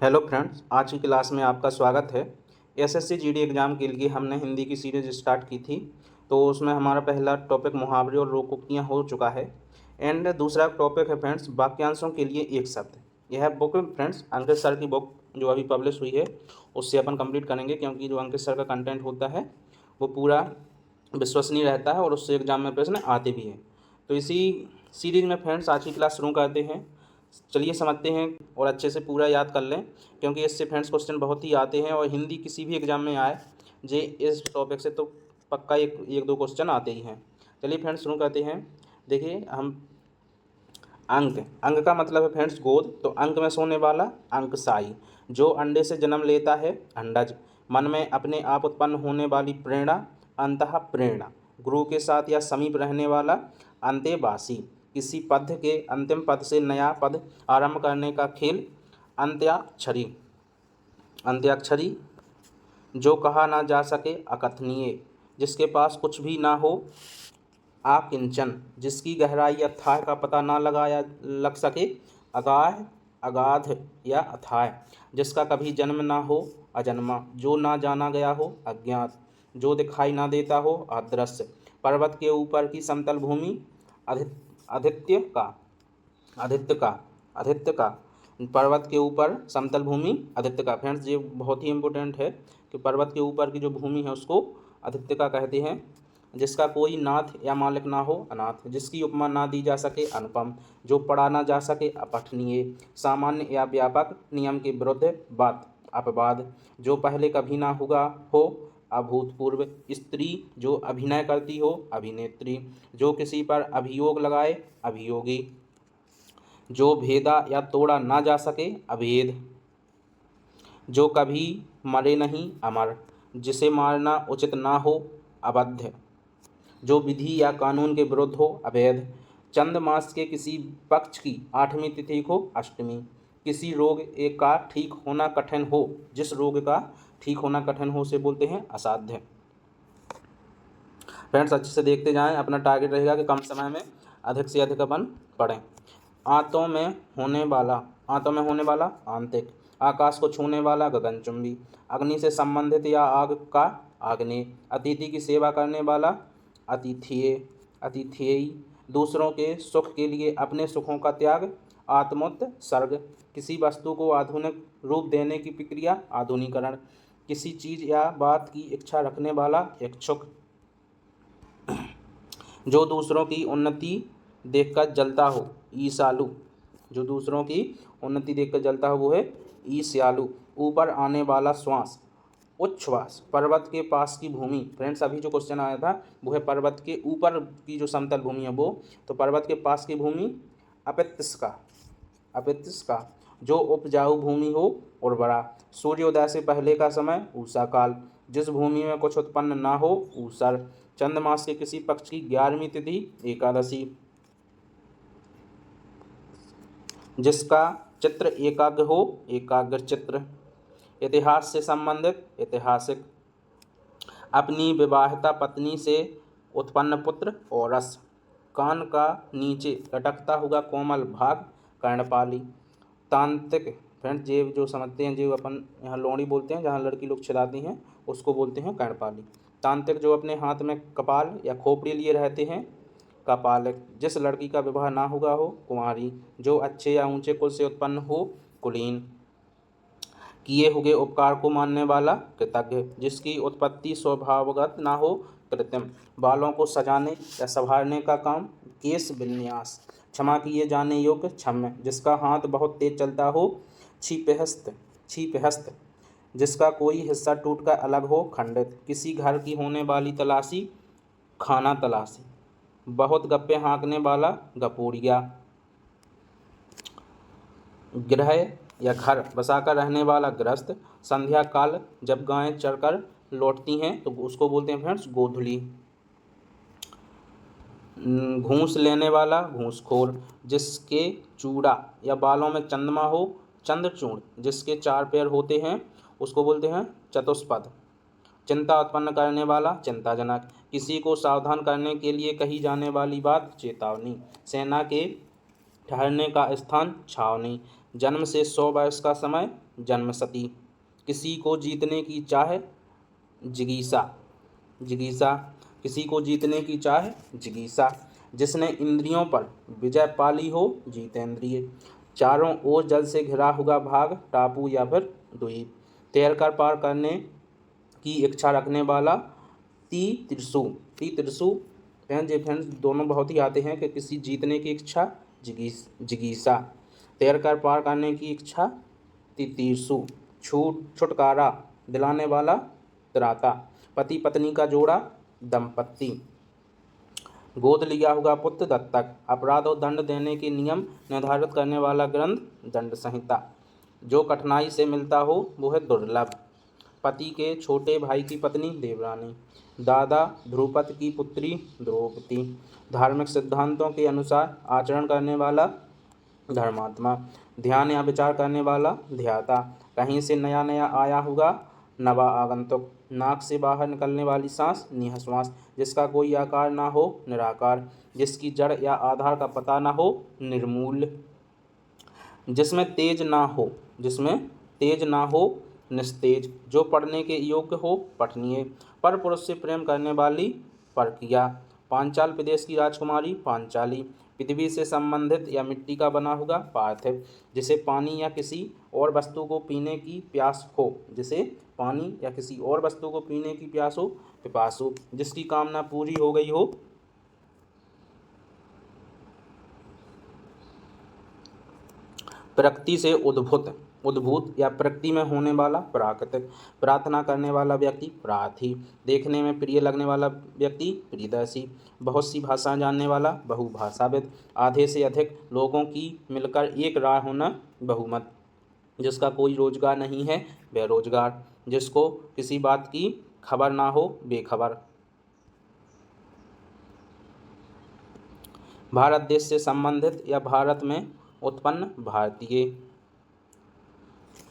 Hello friends, आज की class में आपका स्वागत है। एसएससी जीडी एग्ज़ाम के लिए हमने हिंदी की सीरीज़ स्टार्ट की थी, तो उसमें हमारा पहला टॉपिक मुहावरे और लोकोक्तियाँ हो चुका है। एंड दूसरा टॉपिक है फ्रेंड्स वाक्यांशों के लिए एक शब्द। यह बुक फ्रेंड्स अंकित सर की बुक जो अभी पब्लिश हुई है उससे अपन कंप्लीट करेंगे, क्योंकि जो अंकित सर का कंटेंट होता है वो पूरा विश्वसनीय रहता है और उससे एग्जाम में प्रश्न आते भी हैं। तो इसी सीरीज़ में फ्रेंड्स आज की क्लास शुरू करते हैं। चलिए समझते हैं और अच्छे से पूरा याद कर लें, क्योंकि इससे फ्रेंड्स क्वेश्चन बहुत ही आते हैं और हिंदी किसी भी एग्जाम में आए जे इस टॉपिक से तो पक्का एक दो क्वेश्चन आते ही हैं। चलिए फ्रेंड्स शुरू करते हैं। देखिए हम अंक अंक का मतलब है फ्रेंड्स गोद, तो अंक में सोने वाला अंकशाई। जो अंडे से जन्म लेता है अंडज। मन में अपने आप उत्पन्न होने वाली प्रेरणा अंतः प्रेरणा। गुरु के साथ या समीप रहने वाला अंतेवासी। किसी पद के अंतिम पद से नया पद आरंभ करने का खेल अंत्याक्षरी। अंत्याक्षरी। जो कहा ना जा सके अकथनीय। जिसके पास कुछ भी ना हो आकिंचन। जिसकी गहराई या थाह का पता ना लग सके अगाध अगाध या अथाह। जिसका कभी जन्म ना हो अजन्मा। जो ना जाना गया हो अज्ञात। जो दिखाई ना देता हो अदृश्य। पर्वत के ऊपर की समतल भूमि आदित्य का आदित्य का आदित्य का। पर्वत के ऊपर समतल भूमि आदित्य का। फ्रेंड्स ये बहुत ही इम्पोर्टेंट है कि पर्वत के ऊपर की जो भूमि है उसको आदित्य का कहते हैं। जिसका कोई नाथ या मालिक ना हो अनाथ। जिसकी उपमा ना दी जा सके अनुपम। जो पढ़ा ना जा सके अपठनीय। सामान्य या व्यापक नियम के विरुद्ध बात अपवाद। जो पहले कभी ना हुआ हो अभूतपूर्व। स्त्री जो अभिनय करती हो अभिनेत्री। जो किसी पर अभियोग लगाए अभियोगी। जो भेदा या तोड़ा ना जा सके अभेद। जो कभी मरे नहीं अमर। जिसे मारना उचित ना हो अबद्ध। जो विधि या कानून के विरुद्ध हो अवैध। चंद मास के किसी पक्ष की 8वीं तिथि को अष्टमी। किसी रोग एक का ठीक होना कठिन हो। जिस रोग का ठीक होना कठिन हो उसे बोलते हैं असाध्य। फ्रेंड्स अच्छे से देखते जाएं, अपना टारगेट रहेगा कि कम समय में अधिक से अधिक अपन पढ़ें। आंतों में होने वाला आंतिक। आकाश को छूने वाला गगनचुंबी। अग्नि से संबंधित या आग का आग्नेय। अतिथि की सेवा करने वाला अतिथेयी। दूसरों के सुख के लिए अपने सुखों का त्याग आत्मोत्सर्ग। किसी वस्तु को आधुनिक रूप देने की प्रक्रिया आधुनिकरण। किसी चीज या बात की इच्छा रखने वाला इच्छुक। जो दूसरों की उन्नति देखकर जलता हो ईर्ष्यालु। जो दूसरों की उन्नति देखकर जलता हो वो है ईर्ष्यालु। ऊपर आने वाला श्वास उच्छ्वास। पर्वत के पास की भूमि। फ्रेंड्स अभी जो क्वेश्चन आया था वो है पर्वत के ऊपर की जो समतल भूमि है वो, तो पर्वत के पास की भूमि अपितृष्का। जो उपजाऊ भूमि हो उर्वरा। सूर्योदय से पहले का समय ऊषा काल। जिस भूमि में कुछ उत्पन्न ना हो ऊसर। चंद मास के किसी पक्ष की 11वीं तिथि एकादशी। जिसका चित्र एकाग्र हो एकाग्र चित्र। इतिहास से संबंधित ऐतिहासिक। अपनी विवाहिता पत्नी से उत्पन्न पुत्र औरस। कान का नीचे लटकता हुआ कोमल भाग कर्णपाली। तांत्रिक। फ्रेंड्स ये जो समझते हैं जो अपन यहाँ लोहड़ी बोलते हैं जहाँ लड़की लोग छिड़ाती हैं उसको बोलते हैं कर्णपाली। तांत्रिक जो अपने हाथ में कपाल या खोपड़ी लिए रहते हैं कपालिक। जिस लड़की का विवाह ना हुआ हो कुंवारी। जो अच्छे या ऊंचे कुल से उत्पन्न हो कुलीन। किए हुए उपकार को मानने वाला कृतज्ञ। जिसकी उत्पत्ति स्वभावगत ना हो कृत्रिम। बालों को सजाने या संवारने का काम केश विन्यास। क्षमा किए जाने योग्य क्षम्य। जिसका हाथ बहुत तेज चलता हो क्षिपहस्त। जिसका कोई हिस्सा टूटकर अलग हो खंडित। किसी घर की होने वाली तलाशी खाना तलाशी। बहुत गप्पे हाँकने वाला गपोड़िया। गृह या घर बसाकर रहने वाला गृहस्थ। संध्या काल जब गायें चरकर लौटती हैं तो उसको बोलते हैं फ्रेंड्स गोधूली। घूस लेने वाला घूसखोर। जिसके चूड़ा या बालों में चंद्रमा हो चंद्रचूड़। जिसके 4 पैर होते हैं उसको बोलते हैं चतुष्पद। चिंता उत्पन्न करने वाला चिंताजनक। किसी को सावधान करने के लिए कही जाने वाली बात चेतावनी। सेना के ठहरने का स्थान छावनी। जन्म से 100 वर्ष का समय जन्मसती। किसी को जीतने की चाह, जिगीसा। जिगीसा, किसी को जीतने की चाह, जिगीसा। जिसने इंद्रियों पर विजय पाली हो, जीतेंद्रिय। चारों ओर जल से घिरा हुआ भाग, टापू या फिर द्वीप। तैरकर पार करने की इच्छा रखने वाला, तीतृषु। तीतृषु फ्रेंड्स दोनों बहुत ही आते हैं कि किसी जीतने की इच्छा, जिगीसा। तैरकर पार करने की इच्छा, तितीर्षु। छुटकारा दिलाने वाला, त्राता। पति पत्नी का जोड़ा, दंपत्ति। गोद लिया हुआ पुत्र, दत्तक। अपराध और दंड देने के नियम निर्धारित करने वाला ग्रंथ, दंड संहिता। जो कठिनाई से मिलता हो वो है दुर्लभ। पति के छोटे भाई की पत्नी, देवरानी। दादा ध्रुपद की पुत्री, द्रौपदी। धार्मिक सिद्धांतों के अनुसार आचरण करने वाला, धर्मात्मा। ध्यान या विचार करने वाला, ध्याता। कहीं से नया नया आया हुआ, नवा आगंतुक। नाक से बाहर निकलने वाली सांस, निःश्वास। जिसका कोई आकार ना हो, निराकार। जिसकी जड़ या आधार का पता ना हो, निर्मूल। जिसमें तेज ना हो, निस्तेज। जो पढ़ने के योग्य हो, पठनीय। पर पुरुष से प्रेम करने वाली, परकिया। पांचाल प्रदेश की राजकुमारी, पांचाली। पृथ्वी से संबंधित या मिट्टी का बना हुआ, पार्थिव। जिसे पानी या किसी और वस्तु को पीने की प्यास हो, जिसे पानी या किसी और वस्तु को पीने की प्यास हो, पिपासु। जिसकी कामना पूरी हो गई हो, प्रकृति से उद्भूत या प्रकृति में होने वाला, प्राकृतिक। प्रार्थना करने वाला व्यक्ति, प्रार्थी। देखने में प्रिय लगने वाला व्यक्ति, प्रियदर्शी। बहुत सी भाषाएं जानने वाला, बहुभाषाविद। आधे से अधिक लोगों की मिलकर एक राय होना, बहुमत। जिसका कोई रोजगार नहीं है, बेरोजगार। जिसको किसी बात की खबर ना हो, बेखबर। भारत देश से संबंधित या भारत में उत्पन्न, भारतीय।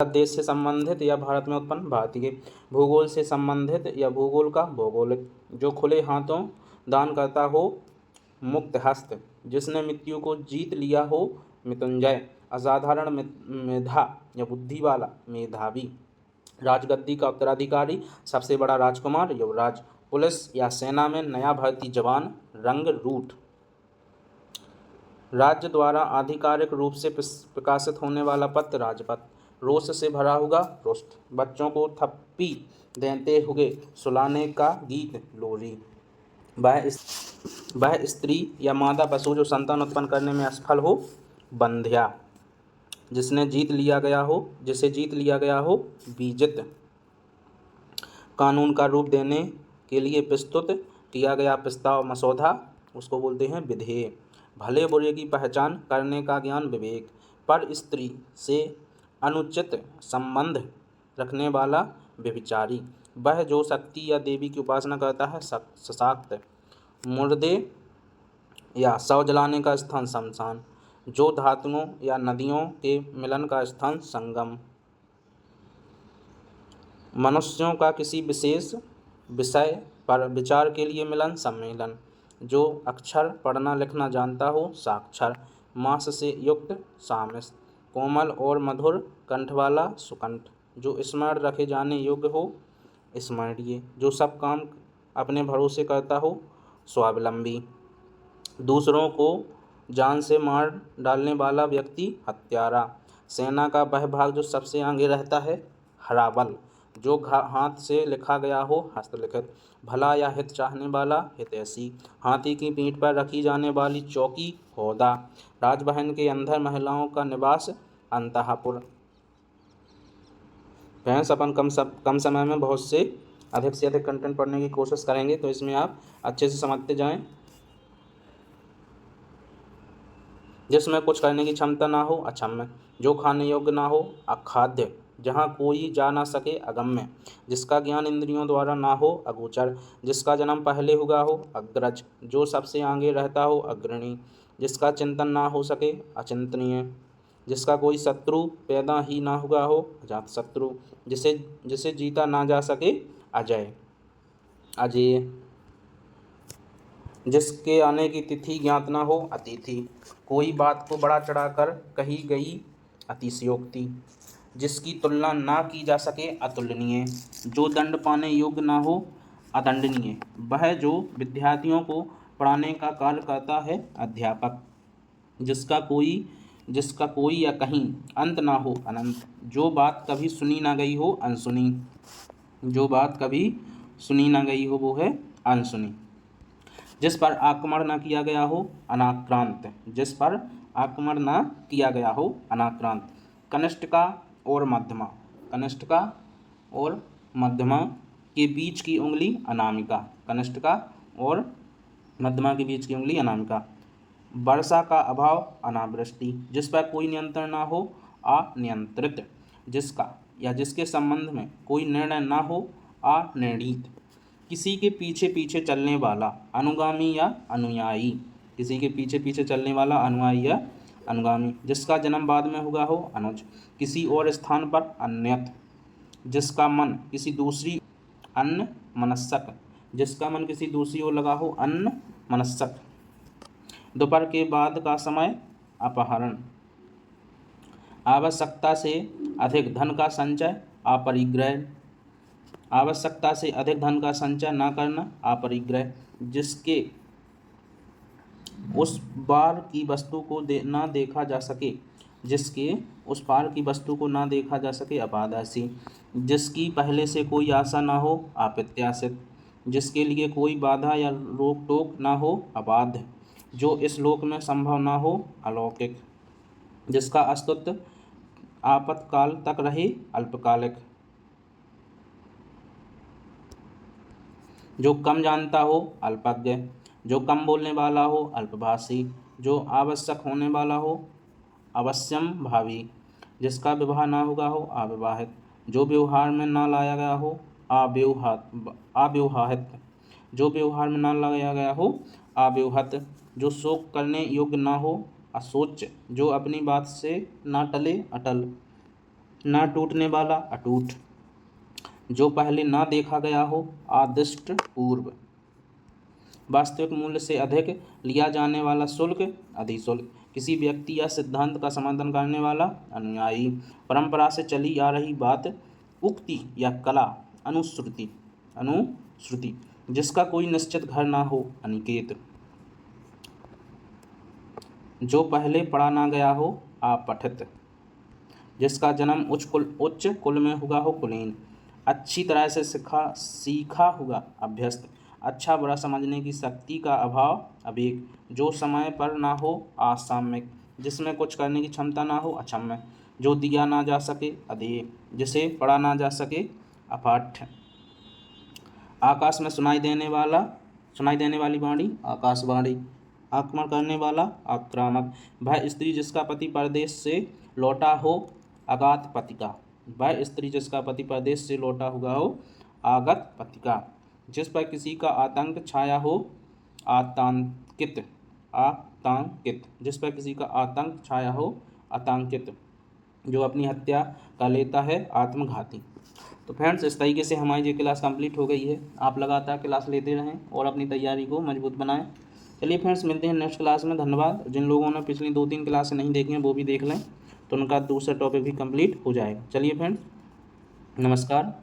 भारत देश से संबंधित या भारत में उत्पन्न, भारतीय। भूगोल से संबंधित या भूगोल का, भौगोलिक। जो खुले हाथों दान करता हो, मुक्त हस्त। जिसने मृत्यु को जीत लिया हो, मृत्युंजय। असाधारण मेधा या बुद्धि वाला, मेधावी। राजगद्दी का उत्तराधिकारी, सबसे बड़ा राजकुमार, युवराज। पुलिस या सेना में नया भर्ती जवान, रंगरूट। राज्य द्वारा आधिकारिक रूप से प्रकाशित होने वाला पत्र, राजपत्र। रोष से भरा हुआ, रुष्ट। बच्चों को थप्पी देते हुए सुलाने का गीत, लोरी। वह स्त्री या मादा पशु जो संतान उत्पन्न करने में असफल हो, बंध्या। जिसे जीत लिया गया हो, बीजित। कानून का रूप देने के लिए प्रस्तुत किया गया प्रस्ताव, मसौदा, उसको बोलते हैं विधेय। भले बुरे की पहचान करने का ज्ञान, विवेक। पर स्त्री से अनुचित संबंध रखने वाला, व्यभिचारी। वह जो शक्ति या देवी की उपासना करता है, सशाक्त। मुर्दे या शव जलाने का स्थान, शमशान। जो धातुओं या नदियों के मिलन का स्थान, संगम। मनुष्यों का किसी विशेष विषय पर विचार के लिए मिलन, सम्मेलन। जो अक्षर पढ़ना लिखना जानता हो, साक्षर। मांस से युक्त, सामिस। कोमल और मधुर कंठ वाला, सुकंठ। जो स्मरण रखे जाने योग्य हो, स्मरणीय। जो सब काम अपने भरोसे करता हो, स्वावलंबी। दूसरों को जान से मार डालने वाला व्यक्ति, हत्यारा। सेना का वह भाग जो सबसे आगे रहता है, हराबल। जो हाथ से लिखा गया हो, हस्तलिखित। भला या हित चाहने वाला, हितैषी। हाथी की पीठ पर रखी जाने वाली चौकी, हौदा। राजभवन के अंदर महिलाओं का निवास, अंतःपुर। फ्रेंड्स अपन कम समय में बहुत से अधिक कंटेंट पढ़ने की कोशिश करेंगे, तो इसमें आप अच्छे से समझते जाएं। जिसमें कुछ करने की क्षमता ना हो, अक्षम्य। जो खाने योग्य ना हो, अखाद्य। जहाँ कोई जा ना सके, अगम्य। जिसका ज्ञान इंद्रियों द्वारा ना हो, अगोचर। जिसका जन्म पहले हुआ हो, अग्रज। जो सबसे आगे रहता हो, अग्रणी। जिसका चिंतन ना हो सके, अचिंतनीय। जिसका कोई शत्रु पैदा ही ना हुआ हो, अजात शत्रु। जिसे जीता ना जा सके, अजय अजेय। जिसके आने की तिथि ज्ञात ना हो, अतिथि। कोई बात को बड़ा चढ़ाकर कही गई, अतिशयोक्ति। जिसकी तुलना ना की जा सके अतुलनीय। जो दंड पाने योग्य ना हो अदंडनीय। वह जो विद्यार्थियों को पढ़ाने का कार्य करता है अध्यापक। जिसका कोई या कहीं अंत ना हो अनंत। जो बात कभी सुनी ना गई हो अनसुनी। जो बात कभी सुनी ना गई हो वो है अनसुनी। जिस पर आक्रमण न किया गया हो अनाक्रांत। जिस पर आक्रमण न किया गया हो अनाक्रांत। कनिष्ठिका और मध्यमा। कनिष्ठिका और मध्यमा के बीच की उंगली अनामिका। कनिष्ठिका और मध्यमा के बीच की उंगली अनामिका। वर्षा का अभाव अनावृष्टि। जिस पर कोई नियंत्रण ना हो अनियंत्रित। जिसका या जिसके संबंध में कोई निर्णय ना हो अनिर्णीत। किसी के पीछे पीछे चलने वाला अनुगामी या अनुयायी। किसी के पीछे पीछे चलने वाला अनुयायी या अनुगामी। जिसका जन्म बाद में हुआ हो अनुज। किसी और स्थान पर अन्यत। जिसका मन किसी दूसरी अन्य मनस्सक। जिसका मन किसी दूसरी ओर लगा हो अन्य मनस्सक। दोपहर के बाद का समय अपहरण। आवश्यकता से अधिक धन का संचय अपरिग्रह। आवश्यकता से अधिक धन का संचय न करना अपरिग्रह। जिसके उस पार की वस्तु को ना देखा जा सके। जिसके उस पार की वस्तु को ना देखा जा सके अपादासी। जिसकी पहले से कोई आशा ना हो अप्रत्याशित। जिसके लिए कोई बाधा या रोक टोक ना हो अबाध्य। जो इस लोक में संभव ना हो अलौकिक। जिसका अस्तित्व आपातकाल तक रहे अल्पकालिक। जो कम जानता हो अल्पज्ञ। जो कम बोलने वाला हो अल्पभाषी। जो आवश्यक होने वाला हो अवश्यम भावी। जिसका विवाह ना हुआ हो अविवाहित। जो व्यवहार में ना लाया गया हो अव्यवहारित। जो व्यवहार में ना लाया गया हो अव्यवहत। जो शोक करने योग्य ना हो अशोच्य। जो अपनी बात से ना टले अटल। ना टूटने वाला अटूट। जो पहले ना देखा गया हो आदिष्ट पूर्व। वास्तविक मूल्य से अधिक लिया जाने वाला शुल्क अधिशुल्क। किसी व्यक्ति या सिद्धांत का समर्थन करने वाला अनुयायी। परंपरा से चली आ रही बात उक्ति या कला अनुश्रुति। जिसका कोई निश्चित घर ना हो अनिकेत। जो पहले पढ़ा ना गया हो अपठित। जिसका जन्म उच्च कुल में हुआ हो कुलीन। अच्छी तरह से सीखा हुआ अभ्यस्त। अच्छा बुरा समझने की शक्ति का अभाव अवेक। जो समय पर ना हो असाम्यक। जिसमें कुछ करने की क्षमता ना हो अक्षम्य। जो दिया ना जा सके अदेय। जिसे पढ़ा ना जा सके अपाठ्य। आकाश में सुनाई देने वाली वाणी आकाशवाणी। आक्रमण करने वाला आक्रामक। वह स्त्री जिसका पति परदेश से लौटा हो आगत पतिका। वह स्त्री जिसका पति परदेश से लौटा हुआ हो आगत पतिका। जिस पर किसी का आतंक छाया हो आतंकित। जिस पर किसी का आतंक छाया हो आतंकित। जो अपनी हत्या कर लेता है आत्मघाती। तो फ्रेंड्स इस तरीके से हमारी ये क्लास कंप्लीट हो गई है। आप लगातार क्लास लेते रहें और अपनी तैयारी को मजबूत बनाएं। चलिए फ्रेंड्स मिलते हैं नेक्स्ट क्लास में। धन्यवाद। जिन लोगों ने पिछली 2-3 क्लासें नहीं देखी हैं वो भी देख लें तो उनका दूसरा टॉपिक भी कंप्लीट हो जाएगा। चलिए फ्रेंड्स नमस्कार।